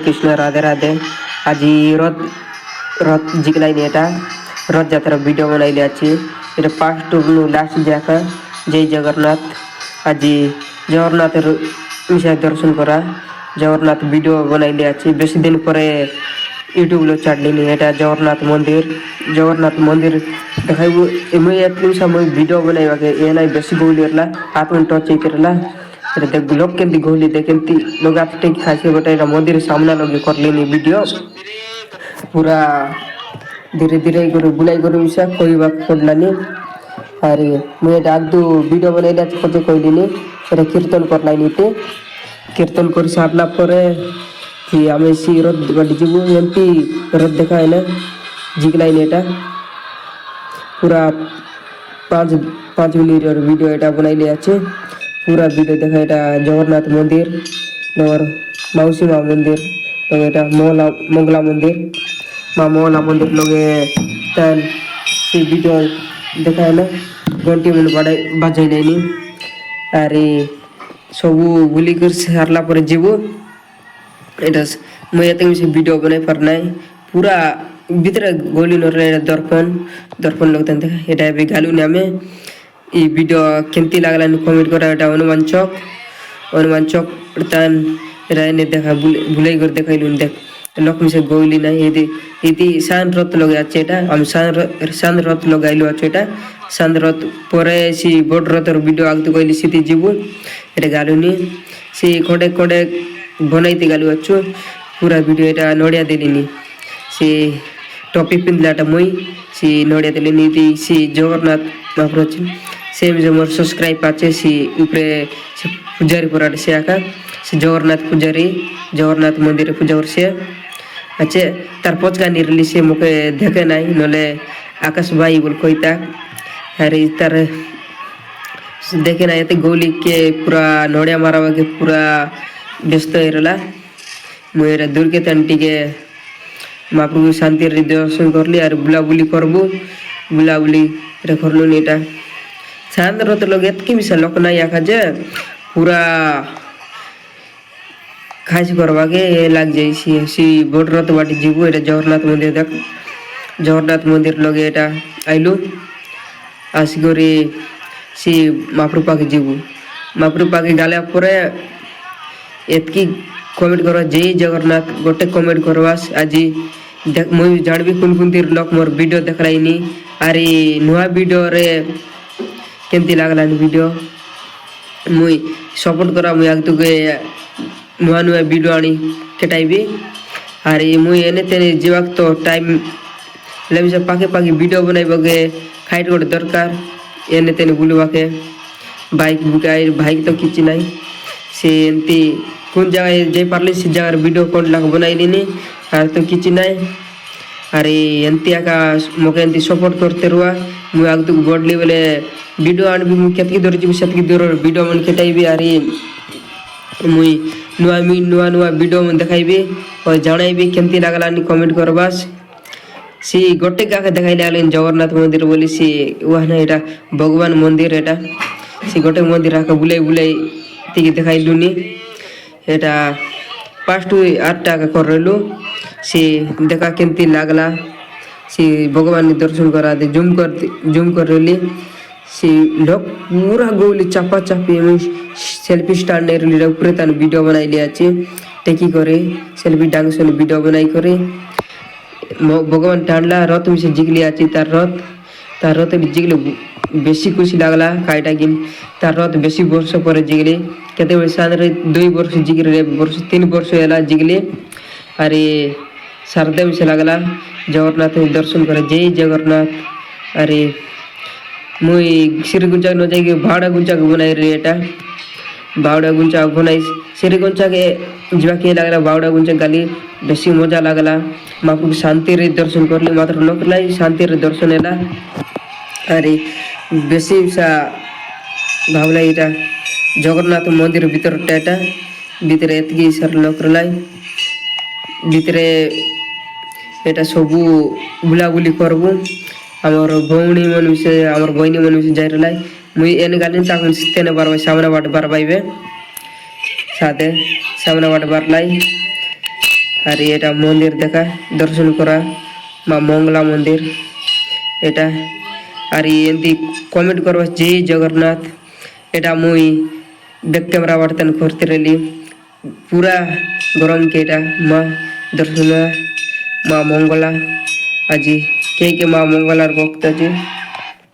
कृष्ण राधे राधे। आज रथ रथ जिकलाइनी एटा रथ यात्रा वीडियो बनाइले अछि एटा पास्ट नु लास्ट जाका जय जगन्नाथ। आज जगन्नाथ मिशा दर्शन करा जगन्नाथ वीडियो बनाइले अछि बेसी दिन परे यूट्यूब लो छाडलिनी एटा जगन्नाथ मंदिर देखाइबो एमे एतलु समय वीडियो बनाइबा के एना बेसी गोलिरला आत्म टच करला देख लोग केंती गोली देखेंती लोग आते खासे बटे मंदिर सामना लगे करलेनी वीडियो पूरा धीरे धीरे गुरु बुलाई गुरु मिशा कोइबा पडलानी अरे मैं डाकदू वीडियो बनाइला पछे कहलिनी एटा कीर्तन करलानी ते कीर्तन कर सारला परे कि आमे सी रथ गडी जीवु एमपी रथ देखाइना जिगलाइनी एटा पूरा 5 मिनट वीडियो एटा बनाइले आछे पूरा वीडियो देखा एटा जगन्नाथ मंदिर और मौसी माँ मंदिर तो एटा मंगला मंदिर माँ मंगला मंदिर लोगे तन सी वीडियो देखा है ना घंटी में बजाई लेनी अरे सबू बुली कर सारला पर जीवो एटा मैं एते से वीडियो बनाई परना पूरा भीतर गोली नरे दर्पण दर्पण लोग तन देखा एटा भी गालू ने हमें ई वीडियो केमती लागला कमेंट करा एटा हनुमान चौक तन रहने देखा बुलाई कर देखाइलुन देख लक्ष्मी से गोइली ना यदि सान रथ लगे आछे एटा हम सान रथ लगाइलु आछे एटा सान रथ परे सी बोड रथ वीडियो आगतु कहली सिटी जीवु एटा गालुनी सी कोडे कोडे बनाइते गालु आछु पूरा वीडियो एटा नडिया देलिनी सी टोपी पिंदलाटा मुई सी नडिया देलिनी सी जगन्नाथ महाप्रभु सेम जो मोर सब्सक्राइब आछे सी ऊपरे पुजारी पराड से आका से जगन्नाथ पुजारी जगन्नाथ मंदिर पूजा करसे अच्छे तार पचका निरली से मुके देखे नाई नले आकाश भाई बोल कोइता अरे तार देखे ना एते गोली के पूरा नोडिया मारावा के पूरा व्यस्त इरला मुएरा दूर के तंटी के महाप्रभु शांति दर्शन करली और बुलाबुली करबू बुलाबुली रे करलु नीटा शांत रत लोग एतकी मिसा लोक ना याका जे पूरा खास करवा के लाग जाई सी बोट रथ बाटी जीवो एटा जगन्नाथ मंदिर देख जगन्नाथ मंदिर लगे एटा आइलु आसिगरी सी महाप्रभु के जीवो महाप्रभु के गाले परे एतकी कमेंट करवा जय जगन्नाथ गोटे कमेंट करवास आज देख मुई जानबी कुन तीर लोक मोर वीडियो देखराइनी अरे नुआ वीडियो रे केमती लागलानी वीडियो मुई सपोर्ट करा मुई आगतु के नुआ नुआ वीडियो आनी केटाइबी अरे मुई एने तेने जीवाक तो टाइम लेबी से पाके वीडियो बनाइबगे खाइट गोटे दरकार एने तेने बुलवाके बाइक बुकाई बाइक तो किछि नाई से एंती कोन जगह जे पारली से जगह वीडियो कोन लाग बनाइलिनी आर तो किछि नाई अरे एंती आका मोके एंती सपोर्ट करते रुआ मुई आगतु गडली बेले वीडियो आनबी मु केतकी दूर जीबी सेतकी दूर वीडियो मन केटाइबी अरे मुई नुआ नुआ वीडियो मन देखाइबी और जणाइबी केमती लागलानी कमेंट करबास सी गोटे गाके देखाइले आलेन जगन्नाथ मंदिर बोली सी वहाना एटा भगवान मंदिर एटा सी गोटे मंदिर आका बुलाई तिकी देखाइलुनी एटा 5-8 टाका करलु सी देखा केमती लागला सी भगवान दर्शन करा दे जूम कर रेली सी लोग पूरा गोली चापा चापी सेल्फी स्टैंड ने ऊपर तन वीडियो बनाई लिया टेकी करे सेल्फी डांग से वीडियो बनाई करे भगवान टाणला रथ में से जिगली आची तार रथ जिगले बेसी खुशी लागला काईटा गिन तार रथ बेसी वर्ष पर जिगले केते बेले सानरे 2 वर्ष जिगले वर्ष 3 वर्ष एला जिगले अरे सरदे में से लागला जगन्नाथ दर्शन करे जय जगन्नाथ अरे मुई श्री गुंचा न जाई भाड़ा गुंचा बनाई रे एटा बावड़ा गुंचा बनाई श्री गुंचा के जीवा के लागला बावड़ा गुंचा गाली बेसी मजा लागला महाप्रभु शांति रे दर्शन करली मात्र लोक लाई शांति रे दर्शन एला अरे बेसी सा भावला एटा जगन्नाथ मंदिर भीतर टाटा भीतर एतकी सर लोक लाई भीतर एटा सबू बुलाबुली करबू आमर भौणी मन से आमर बहनी मन से जाई रलाई मुई एने गालिन ताकन तेने बारबाई सामने बाट बारबाइबे साथे सामने बाट बारलाई আর এটা মন্দির দেখা দর্শন করা মা মঙ্গলা মন্দির এটা। আর এমতি কমেন্ট করবা জয় জগন্নাথ। এটা মুই ব্যাক ক্যামেরা বর্তন করতে রইলি পুরা গরম কে এটা মা দর্শন মা মঙ্গলা আজি কে মা মঙ্গলার ভক্ত আছে